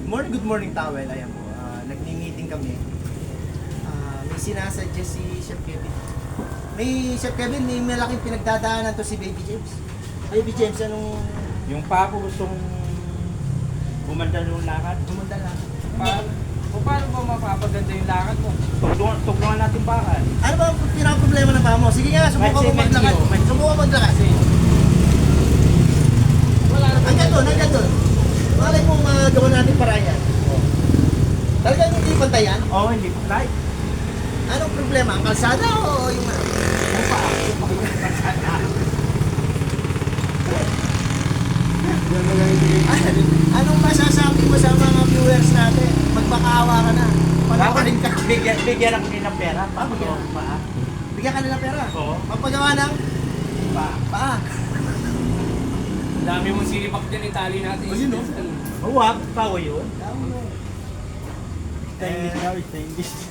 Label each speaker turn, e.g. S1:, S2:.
S1: Good morning, Towel. Ayan po. Nagni-meeting kami. May sinasadya si Chef Kevin. Chef Kevin, may malaking pinagdadaanan to si Baby James. Baby James, anong...
S2: Yung pa ako gustong bumanda yung lakad.
S1: Bumanda lang.
S2: Paano ba mapapaganda yung lakad mo? Tugtungan natin bakal.
S1: Ano ba ang pinaka-problema ng paa mo? Sige nga, subukan mo maglakad. Subukan mo maglakad.
S2: Wala na.
S1: Hanggang doon. Malay mo magawa natin para yan. Talagang hindi pantayan?
S2: Oo, hindi ko like.
S1: Anong problema? Ang kalsada o yung...
S2: Yung pa.
S1: Anong masasabi mo sa mga viewers natin? Magbakaawa ka na. Panawarin ka.
S2: Bigyan ako nila pera.
S1: Bigyan. Bigyan ka nila pera?
S2: Oo.
S1: Magpagawa ng... Paa.
S3: Dami mong silipak dyan, itali natin.
S1: Oh, yun, no?
S2: Huwag, tawa yun.
S1: Tama mo.
S2: Stainless.